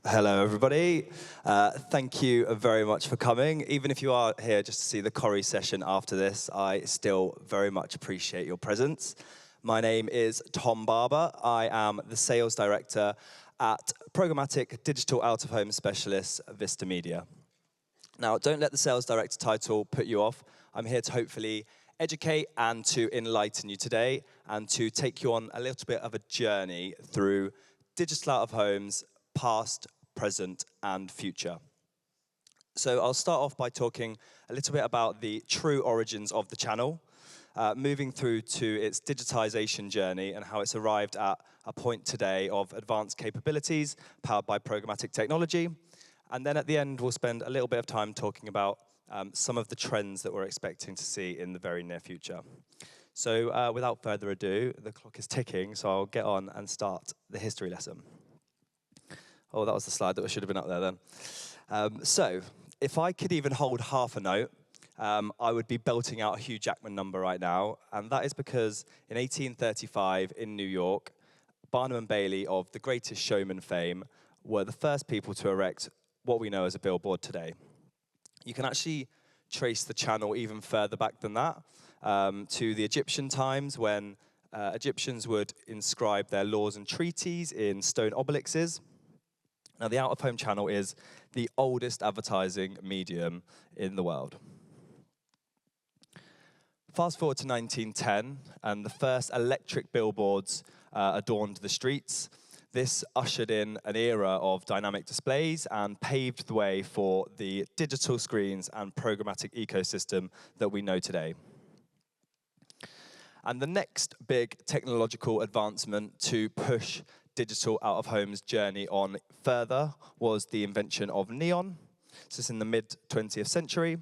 Hello, everybody. Thank you very much for coming. Even if you are here just to see the Corrie session after this, I still very much appreciate your presence. My name is Tom Barbour. I am the Sales Director at Programmatic Digital Out-of-Home Specialist, Vistar Media. Now, don't let the Sales Director title put you off. I'm here to hopefully educate and to enlighten you today and to take you on a little bit of a journey through digital out-of-homes, past, present, and future. So I'll start off by talking a little bit about the true origins of the channel, moving through to its digitization journey and how it's arrived at a point today of advanced capabilities powered by programmatic technology. And then at the end, we'll spend a little bit of time talking about some of the trends that we're expecting to see in the very near future. So without further ado, the clock is ticking, so I'll get on and start the history lesson. Oh, that was the slide that should have been up there then. So, if I could even hold half a note, I would be belting out a Hugh Jackman number right now, and that is because in 1835 in New York, Barnum and Bailey of The Greatest Showman fame were the first people to erect what we know as a billboard today. You can actually trace the channel even further back than that, to the Egyptian times when Egyptians would inscribe their laws and treaties in stone obelixes. Now, the out-of-home channel is the oldest advertising medium in the world. Fast forward to 1910, and the first electric billboards adorned the streets. This ushered in an era of dynamic displays and paved the way for the digital screens and programmatic ecosystem that we know today. And the next big technological advancement to push digital out-of-home's journey on further was the invention of neon. This is in the mid-20th century.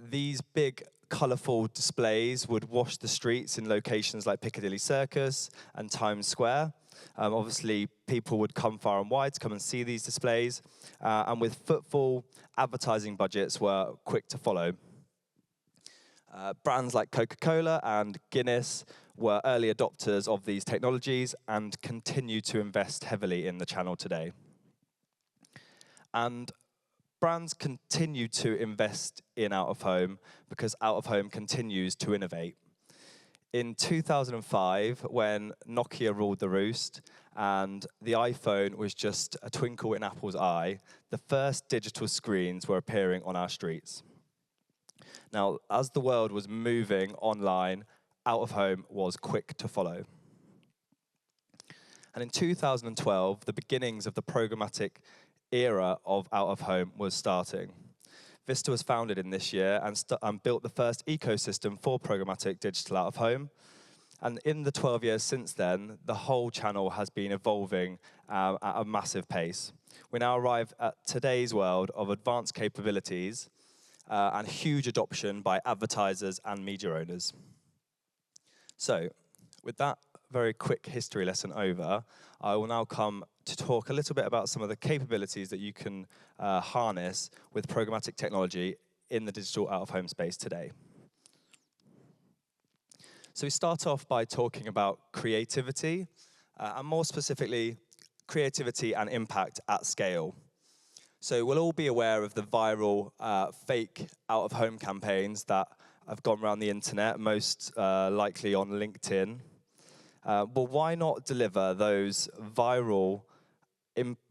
These big, colourful displays would wash the streets in locations like Piccadilly Circus and Times Square. Obviously, people would come far and wide to come and see these displays, and with footfall, advertising budgets were quick to follow. Brands like Coca-Cola and Guinness were early adopters of these technologies and continue to invest heavily in the channel today. And brands continue to invest in out-of-home because out-of-home continues to innovate. In 2005, when Nokia ruled the roost and the iPhone was just a twinkle in Apple's eye, the first digital screens were appearing on our streets. Now, as the world was moving online, out-of-home was quick to follow. And in 2012, the beginnings of the programmatic era of out-of-home was starting. Vistar was founded in this year and built the first ecosystem for programmatic digital out-of-home. And in the 12 years since then, the whole channel has been evolving at a massive pace. We now arrive at today's world of advanced capabilities and huge adoption by advertisers and media owners. So, with that very quick history lesson over, I will now come to talk a little bit about some of the capabilities that you can harness with programmatic technology in the digital out-of-home space today. So we start off by talking about creativity, and more specifically, creativity and impact at scale. So we'll all be aware of the viral fake out-of-home campaigns that have gone around the internet, most likely on LinkedIn. Well, why not deliver those viral,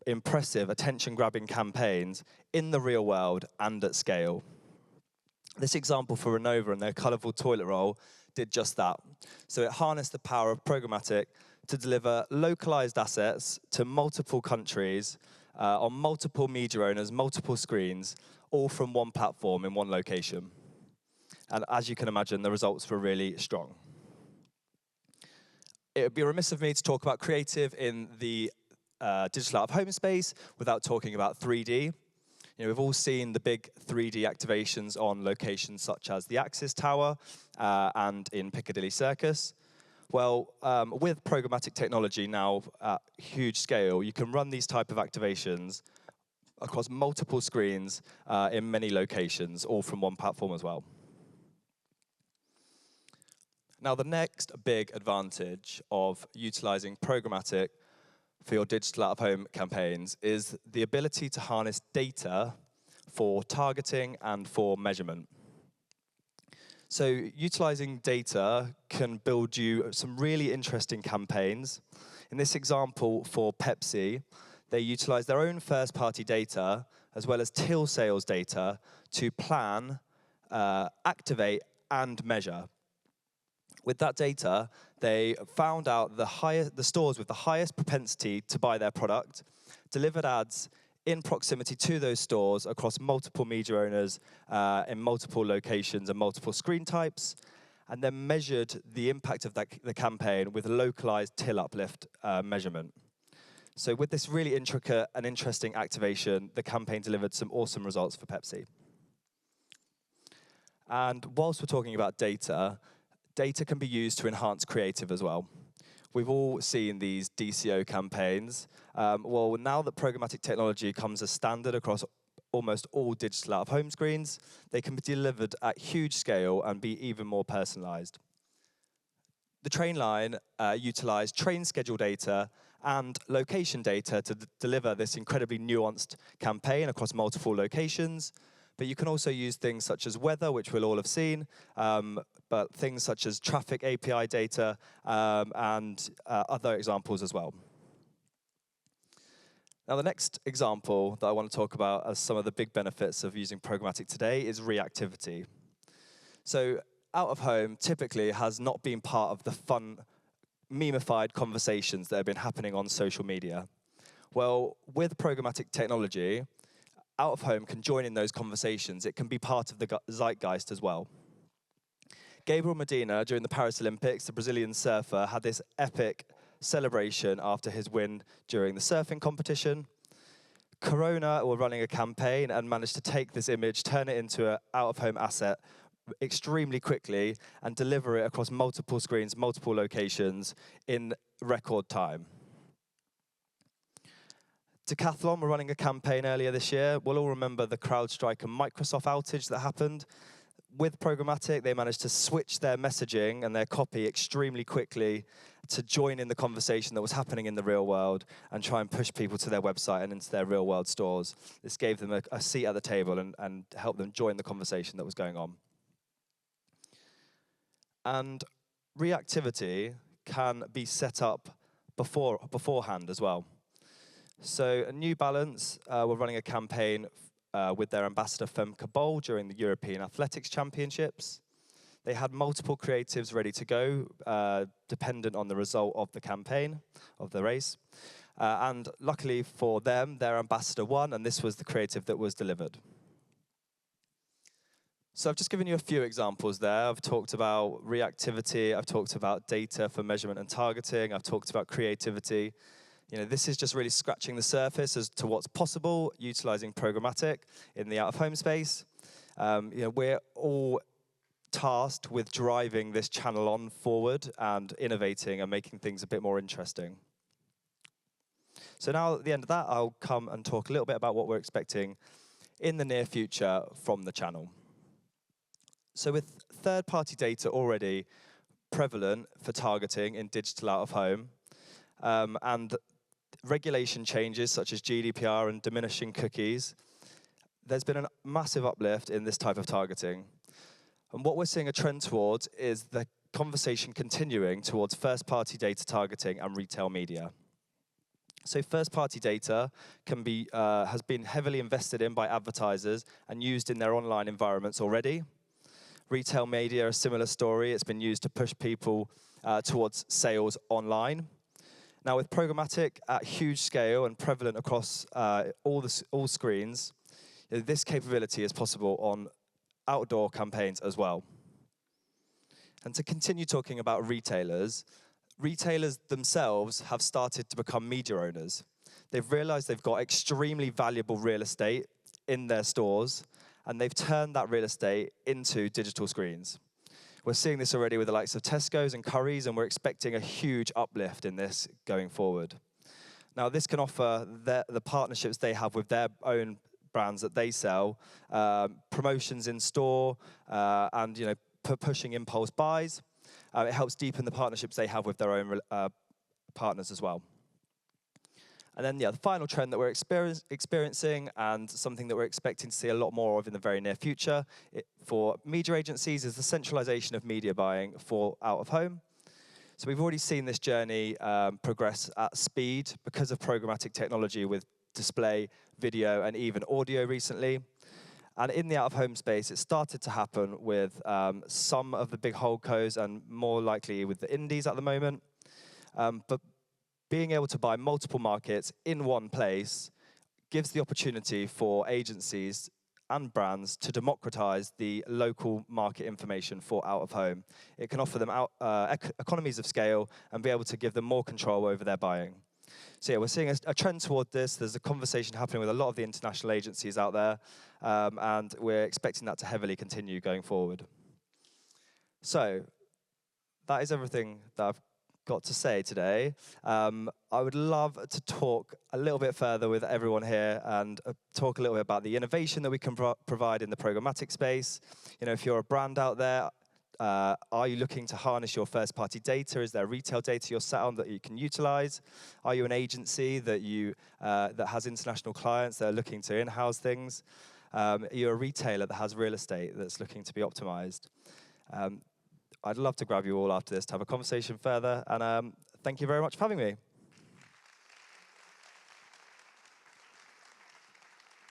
impressive, attention-grabbing campaigns in the real world and at scale? This example for Renova and their colourful toilet roll did just that. So it harnessed the power of programmatic to deliver localized assets to multiple countries on multiple media owners, multiple screens, all from one platform in one location. And as you can imagine, the results were really strong. It would be remiss of me to talk about creative in the digital out-of-home space without talking about 3D. You know, we've all seen the big 3D activations on locations such as the Axis Tower and in Piccadilly Circus. Well, with programmatic technology now at huge scale, you can run these type of activations across multiple screens in many locations, all from one platform as well. Now, the next big advantage of utilizing programmatic for your digital out-of-home campaigns is the ability to harness data for targeting and for measurement. So utilizing data can build you some really interesting campaigns. In this example for Pepsi, they utilize their own first-party data as well as till sales data to plan, activate, and measure. With that data, they found out the stores with the highest propensity to buy their product, delivered ads in proximity to those stores across multiple media owners in multiple locations and multiple screen types, and then measured the impact of the campaign with a localized till uplift measurement. So with this really intricate and interesting activation, the campaign delivered some awesome results for Pepsi. And whilst we're talking about data, data can be used to enhance creative as well. We've all seen these DCO campaigns. Well, now that programmatic technology comes as standard across almost all digital out-of-home screens, they can be delivered at huge scale and be even more personalized. The train line utilized train schedule data and location data to deliver this incredibly nuanced campaign across multiple locations. But you can also use things such as weather, which we'll all have seen, but things such as traffic API data and other examples as well. Now, the next example that I want to talk about as some of the big benefits of using programmatic today is reactivity. So out of home typically has not been part of the fun, memified conversations that have been happening on social media. Well, with programmatic technology, out of home can join in those conversations. It can be part of the zeitgeist as well. Gabriel Medina, during the Paris Olympics, the Brazilian surfer, had this epic celebration after his win during the surfing competition. Corona were running a campaign and managed to take this image, turn it into an out-of-home asset extremely quickly and deliver it across multiple screens, multiple locations in record time. Decathlon were running a campaign earlier this year. We'll all remember the CrowdStrike and Microsoft outage that happened. With programmatic, they managed to switch their messaging and their copy extremely quickly to join in the conversation that was happening in the real world and try and push people to their website and into their real world stores. This gave them a seat at the table and helped them join the conversation that was going on. And reactivity can be set up beforehand as well. So New Balance were running a campaign with their ambassador Femke Bol during the European Athletics Championships. They had multiple creatives ready to go, dependent on the result of the campaign, of the race. And luckily for them, their ambassador won, and this was the creative that was delivered. So I've just given you a few examples there. I've talked about reactivity, I've talked about data for measurement and targeting, I've talked about creativity. You know, this is just really scratching the surface as to what's possible utilizing programmatic in the out-of-home space. You know, we're all tasked with driving this channel on forward and innovating and making things a bit more interesting. So now at the end of that, I'll come and talk a little bit about what we're expecting in the near future from the channel. So with third-party data already prevalent for targeting in digital out-of-home, and regulation changes such as GDPR and diminishing cookies, there's been a massive uplift in this type of targeting. And what we're seeing a trend towards is the conversation continuing towards first-party data targeting and retail media. So first-party data can be, has been heavily invested in by advertisers and used in their online environments already. Retail media, a similar story. It's been used to push people towards sales online. Now, with programmatic at huge scale and prevalent across all screens, this capability is possible on outdoor campaigns as well. And to continue talking about retailers, retailers themselves have started to become media owners. They've realized they've got extremely valuable real estate in their stores, and they've turned that real estate into digital screens. We're seeing this already with the likes of Tesco's and Currys, and we're expecting a huge uplift in this going forward. Now, this can offer the partnerships they have with their own brands that they sell, promotions in store, and pushing impulse buys. It helps deepen the partnerships they have with their own partners as well. And then, the final trend that we're experiencing, and something that we're expecting to see a lot more of in the very near future for media agencies, is the centralization of media buying for out of home. So we've already seen this journey progress at speed because of programmatic technology with display, video, and even audio recently. And in the out-of-home space, it started to happen with some of the big holdcos and more likely with the indies at the moment. But being able to buy multiple markets in one place gives the opportunity for agencies and brands to democratize the local market information for out-of-home. It can offer them economies of scale and be able to give them more control over their buying. So yeah, we're seeing a trend toward this. There's a conversation happening with a lot of the international agencies out there, and we're expecting that to heavily continue going forward. So that is everything that I've got to say today. I would love to talk a little bit further with everyone here and talk a little bit about the innovation that we can provide in the programmatic space. If you're a brand out there, are you looking to harness your first-party data? Is there retail data you're sat on that you can utilize? Are you an agency that has international clients that are looking to in-house things? Are you a retailer that has real estate that's looking to be optimized? I'd love to grab you all after this to have a conversation further, and thank you very much for having me.